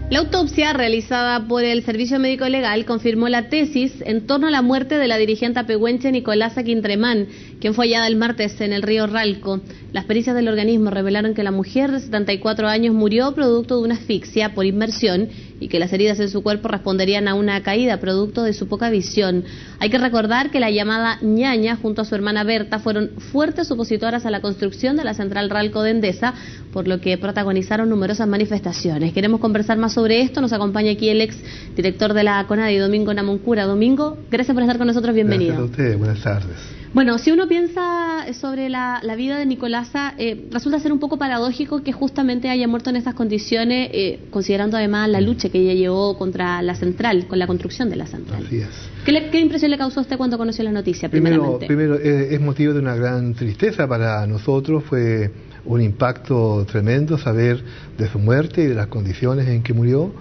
La autopsia realizada por el Servicio Médico Legal confirmó la tesis en torno a la muerte de la dirigente apehuenche Nicolasa Quintremán, quien fue hallada el martes en el río Ralco. Las pericias del organismo revelaron que la mujer de 74 años murió producto de una asfixia por inmersión y que las heridas en su cuerpo responderían a una caída producto de su poca visión. Hay que recordar que la llamada ñaña junto a su hermana Berta fueron fuertes opositoras a la construcción de la central Ralco de Endesa, por lo que protagonizaron numerosas manifestaciones. Queremos conversar más sobre esto. Nos acompaña aquí el ex director de la CONADI, Domingo Namuncura. Domingo, gracias por estar con nosotros, bienvenido. Gracias a ustedes, buenas tardes. Bueno, si uno piensa sobre la vida de Nicolasa, resulta ser un poco paradójico que justamente haya muerto en estas condiciones, considerando además la lucha que ella llevó contra la central, con la construcción de la central. Así es. ¿Qué impresión le causó a usted cuando conoció la noticia, primeramente? Primero es motivo de una gran tristeza para nosotros, fue un impacto tremendo saber de su muerte y de las condiciones en que murió,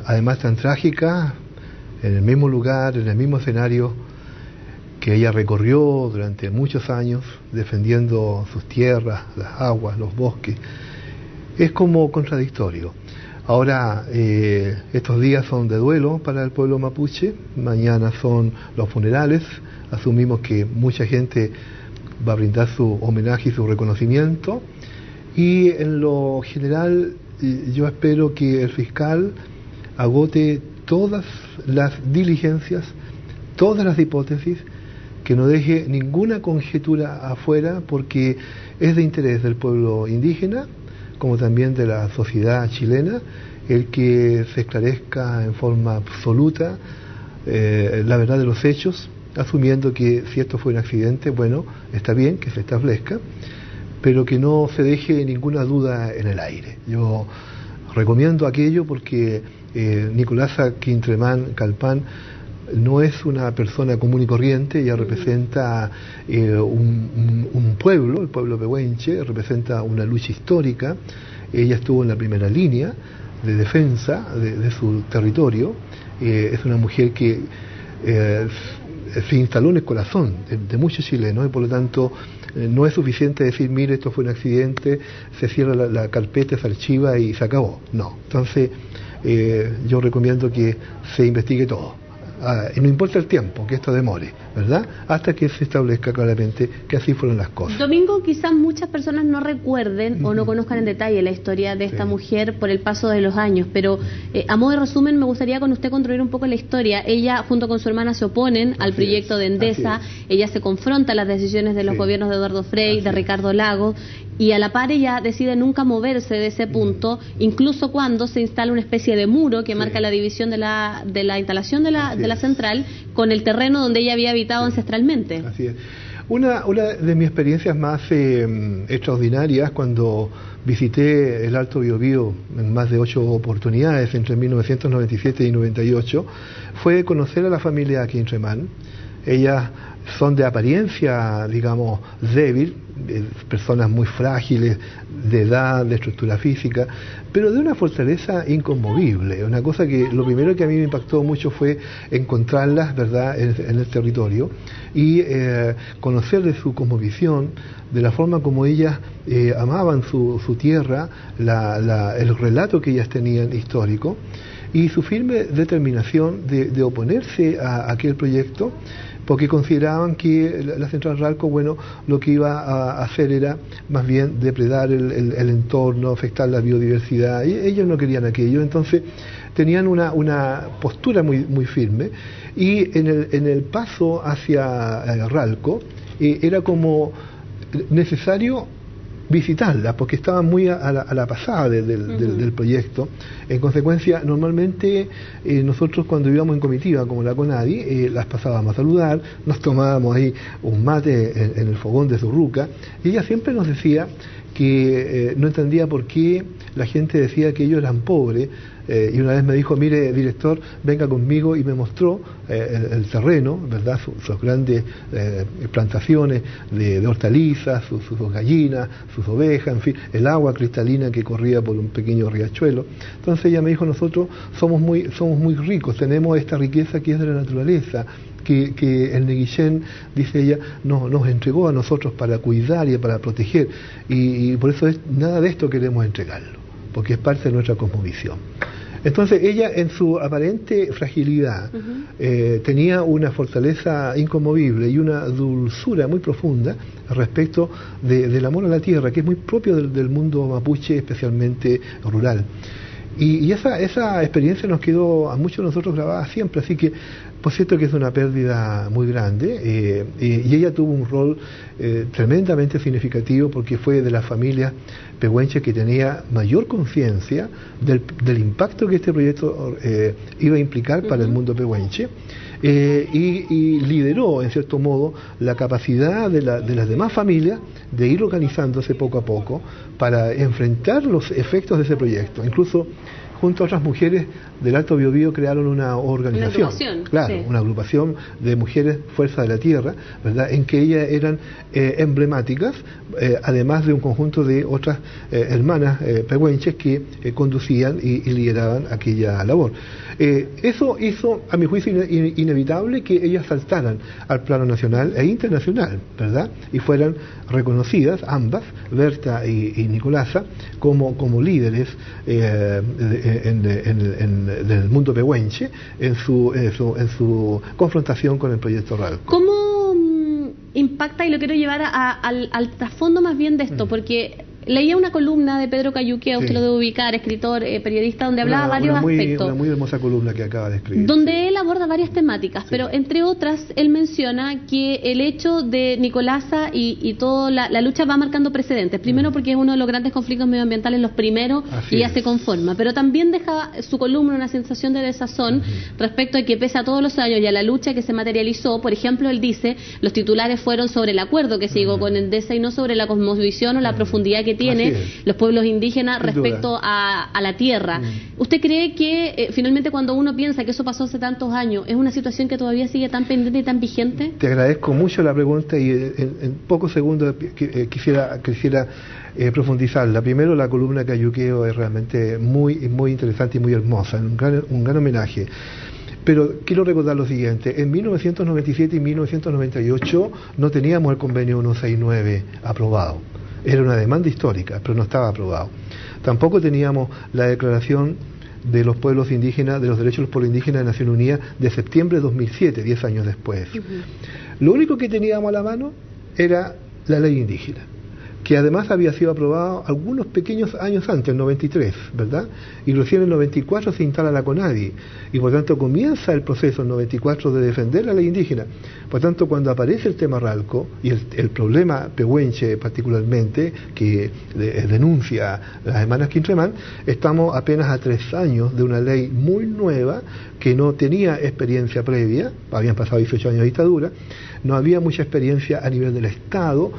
además tan trágica, en el mismo lugar, en el mismo escenario que ella recorrió durante muchos años defendiendo sus tierras, las aguas, los bosques. Es como contradictorio. Ahora, estos días son de duelo para el pueblo mapuche, mañana son los funerales, asumimos que mucha gente va a brindar su homenaje y su reconocimiento, y en lo general yo espero que el fiscal agote todas las diligencias, todas las hipótesis, que no deje ninguna conjetura afuera, porque es de interés del pueblo indígena, como también de la sociedad chilena, el que se esclarezca en forma absoluta la verdad de los hechos, asumiendo que si esto fue un accidente, bueno, está bien que se establezca, pero que no se deje ninguna duda en el aire. Yo recomiendo aquello porque Nicolasa Quintremán Calpán no es una persona común y corriente, ella representa un pueblo, el pueblo pehuenche, representa una lucha histórica, ella estuvo en la primera línea de defensa de su territorio, es una mujer que se instaló en el corazón de muchos chilenos y por lo tanto no es suficiente decir, mire, esto fue un accidente, se cierra la carpeta, se archiva y se acabó. No, entonces yo recomiendo que se investigue todo. Y no importa el tiempo que esto demore, ¿verdad? Hasta que se establezca claramente que así fueron las cosas. Domingo, quizás muchas personas no recuerden o no conozcan en detalle la historia de esta mujer por el paso de los años, pero a modo de resumen me gustaría con usted construir un poco la historia. Ella junto con su hermana se oponen al proyecto de Endesa, ella se confronta a las decisiones de los gobiernos de Eduardo Frei, de Ricardo Lagos, y a la par ella decide nunca moverse de ese punto, incluso cuando se instala una especie de muro que marca la división de la instalación de la central con el terreno donde ella había habitado ancestralmente. Así es. Una de mis experiencias más extraordinarias cuando visité el Alto Biobío en más de 8 oportunidades entre 1997 y 98 fue conocer a la familia Quintremán. Ellas son de apariencia, digamos, débil, personas muy frágiles, de edad, de estructura física, pero de una fortaleza inconmovible. Una cosa que lo primero que a mí me impactó mucho fue encontrarlas, ¿verdad?, en el territorio y conocer de su cosmovisión, de la forma como ellas amaban su tierra, el relato que ellas tenían histórico y su firme determinación de oponerse a aquel proyecto, porque consideraban que la central Ralco, bueno, lo que iba a hacer era más bien depredar el entorno, afectar la biodiversidad, y ellos no querían aquello, entonces tenían una postura muy firme, y en el paso hacia Ralco era como necesario visitarla, porque estaban muy a la pasada del proyecto. En consecuencia, normalmente nosotros cuando íbamos en comitiva, como la CONADI, las pasábamos a saludar, nos tomábamos ahí un mate en el fogón de su ruca, y ella siempre nos decía que no entendía por qué la gente decía que ellos eran pobres, y una vez me dijo, mire, director, venga conmigo, y me mostró el terreno, ¿verdad?, sus grandes plantaciones de hortalizas, sus gallinas, sus ovejas, en fin, el agua cristalina que corría por un pequeño riachuelo. Entonces ella me dijo, nosotros somos muy ricos, tenemos esta riqueza que es de la naturaleza, que el Neguillén, dice ella, nos entregó a nosotros para cuidar y para proteger, y por eso nada de esto queremos entregarlo. porque es parte de nuestra cosmovisión. Entonces ella, en su aparente fragilidad, tenía una fortaleza inconmovible y una dulzura muy profunda respecto del amor a la tierra, que es muy propio del mundo mapuche, especialmente rural. Y esa experiencia nos quedó a muchos de nosotros grabada siempre, así que por cierto que es una pérdida muy grande, y ella tuvo un rol tremendamente significativo porque fue de las familias pehuenches que tenía mayor conciencia del impacto que este proyecto iba a implicar para el mundo pehuenche, y lideró en cierto modo la capacidad de las demás familias de ir organizándose poco a poco para enfrentar los efectos de ese proyecto. Incluso junto a otras mujeres del Alto Biobío crearon una organización, una agrupación de mujeres Fuerza de la Tierra, ¿verdad?, en que ellas eran emblemáticas, además de un conjunto de otras hermanas pehuenches que conducían y lideraban aquella labor. Eso hizo, a mi juicio, inevitable que ellas saltaran al plano nacional e internacional, ¿verdad?, y fueran reconocidas ambas, Berta y Nicolasa, como líderes del mundo pehuenche en su confrontación con el proyecto RALCO. ¿Cómo impacta, y lo quiero llevar al trasfondo más bien de esto, porque leía una columna de Pedro Cayuqueo, usted lo debe ubicar, escritor, periodista, donde hablaba varios aspectos. Una muy hermosa columna que acaba de escribir. Donde él aborda varias temáticas, pero entre otras, él menciona que el hecho de Nicolasa y toda la lucha va marcando precedentes. Primero porque es uno de los grandes conflictos medioambientales, los primeros, y ya se conforma. Pero también deja su columna una sensación de desazón respecto a que pese a todos los años y a la lucha que se materializó, por ejemplo, él dice, los titulares fueron sobre el acuerdo que se llegó con Endesa y no sobre la cosmovisión o la profundidad que tiene los pueblos indígenas respecto a la tierra. ¿Usted cree que finalmente cuando uno piensa que eso pasó hace tantos años, es una situación que todavía sigue tan pendiente y tan vigente? Te agradezco mucho la pregunta y en pocos segundos quisiera profundizarla. Primero, la columna de Cayuqueo es realmente muy interesante y muy hermosa, un gran homenaje. Pero quiero recordar lo siguiente: en 1997 y 1998 no teníamos el convenio 169 aprobado. Era una demanda histórica, pero no estaba aprobado. Tampoco teníamos la declaración de los pueblos indígenas, de los derechos de los pueblos indígenas de Naciones Unidas de septiembre de 2007, 10 años después. Lo único que teníamos a la mano era la ley indígena, que además había sido aprobado algunos pequeños años antes, en 93, ¿verdad? Y recién en 94 se instala la CONADI, y por tanto comienza el proceso en 94 de defender la ley indígena. Por tanto, cuando aparece el tema RALCO, y el problema pehuenche particularmente, que denuncia las hermanas Quintremán, estamos apenas a 3 años de una ley muy nueva, que no tenía experiencia previa, habían pasado 18 años de dictadura, no había mucha experiencia a nivel del Estado.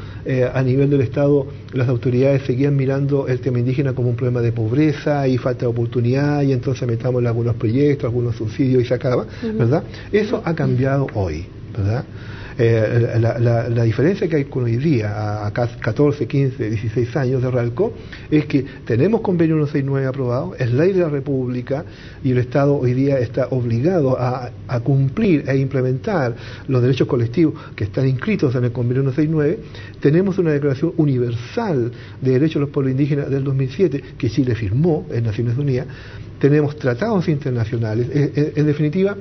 A nivel del Estado las autoridades seguían mirando el tema indígena como un problema de pobreza y falta de oportunidad, y entonces metamos algunos proyectos, algunos subsidios y se acaba, ¿verdad? Eso ha cambiado hoy, ¿verdad? La diferencia que hay con hoy día, a 14, 15, 16 años de RALCO, es que tenemos convenio 169 aprobado, es ley de la República, y el Estado hoy día está obligado a cumplir e implementar los derechos colectivos que están inscritos en el convenio 169. Tenemos una declaración universal de derechos de los pueblos indígenas del 2007 que Chile firmó en Naciones Unidas. Tenemos tratados internacionales. En definitiva,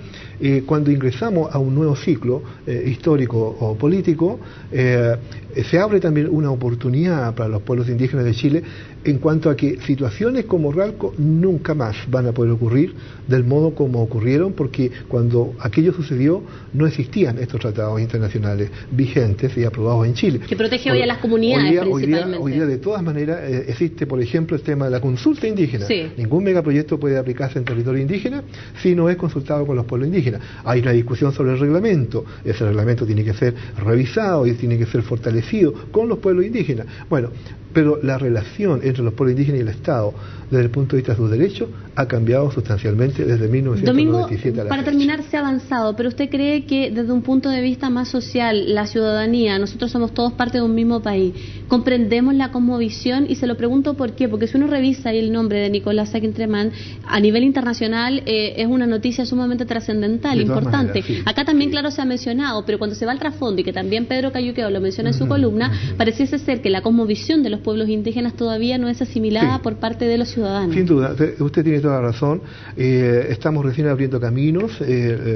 cuando ingresamos a un nuevo ciclo histórico o político, se abre también una oportunidad para los pueblos indígenas de Chile en cuanto a que situaciones como RALCO nunca más van a poder ocurrir del modo como ocurrieron, porque cuando aquello sucedió no existían estos tratados internacionales vigentes y aprobados en Chile. Que protege hoy a las comunidades principalmente. Hoy día de todas maneras existe, por ejemplo, el tema de la consulta indígena. Ningún megaproyecto puede aplicarse en territorio indígena si no es consultado con los pueblos indígenas. Hay una discusión sobre el reglamento. Ese reglamento tiene que ser revisado y tiene que ser fortalecido con los pueblos indígenas. Bueno, pero la relación entre los pueblos indígenas y el Estado, desde el punto de vista de sus derechos, ha cambiado sustancialmente desde 1997 Domingo, a la para fecha. terminar, se ha avanzado, pero ¿usted cree que desde un punto de vista más social, la ciudadanía, nosotros somos todos parte de un mismo país, comprendemos la cosmovisión? Y se lo pregunto por qué, porque si uno revisa ahí el nombre de Nicolasa Quintremán, a nivel internacional es una noticia sumamente trascendental, importante. Maneras, sí. Acá también, claro, se ha mencionado, pero cuando se va al trasfondo, y que también Pedro Cayuqueo lo menciona en su columna, pareciese ser que la cosmovisión de los pueblos indígenas todavía no es asimilada por parte de los ciudadanos. Sin duda, usted tiene toda la razón. Estamos recién abriendo caminos.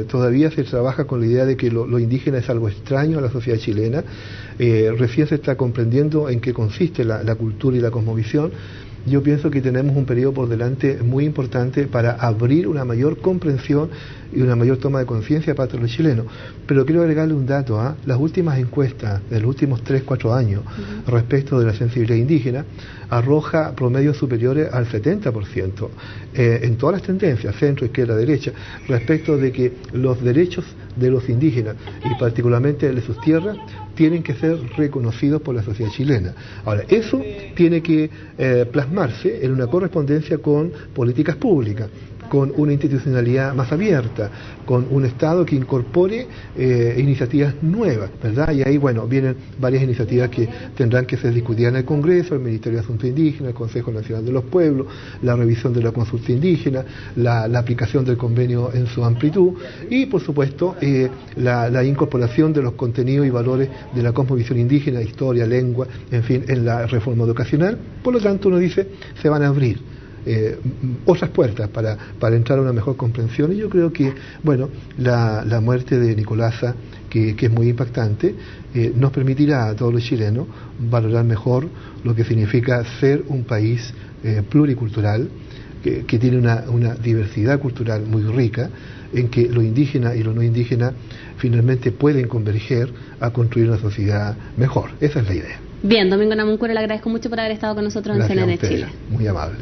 Todavía se trabaja con la idea de que lo indígena es algo extraño a la sociedad chilena. Recién se está comprendiendo en qué consiste la cultura y la cosmovisión. Yo pienso que tenemos un periodo por delante muy importante para abrir una mayor comprensión y una mayor toma de conciencia para todos los chilenos. Pero quiero agregarle un dato, las últimas encuestas de los últimos 3-4 años respecto de la sensibilidad indígena arroja promedios superiores al 70% en todas las tendencias, centro, izquierda, derecha, respecto de que los derechos de los indígenas y particularmente de sus tierras tienen que ser reconocidos por la sociedad chilena. Ahora, eso tiene que plasmarse en una correspondencia con políticas públicas, con una institucionalidad más abierta, con un Estado que incorpore iniciativas nuevas, ¿verdad? Y ahí, bueno, vienen varias iniciativas que tendrán que ser discutidas en el Congreso, el Ministerio de Asuntos Indígenas, el Consejo Nacional de los Pueblos, la revisión de la consulta indígena, la aplicación del convenio en su amplitud y, por supuesto, la incorporación de los contenidos y valores de la cosmovisión indígena, historia, lengua, en fin, en la reforma educacional. Por lo tanto, uno dice, se van a abrir otras puertas para entrar a una mejor comprensión, y yo creo que, bueno, la muerte de Nicolasa, que es muy impactante, nos permitirá a todos los chilenos valorar mejor lo que significa ser un país pluricultural, que tiene una diversidad cultural muy rica, en que lo indígena y lo no indígena finalmente pueden converger a construir una sociedad mejor. Esa es la idea. Bien, Domingo Namuncurá, le agradezco mucho por haber estado con nosotros en CNN Chile. Muy amable.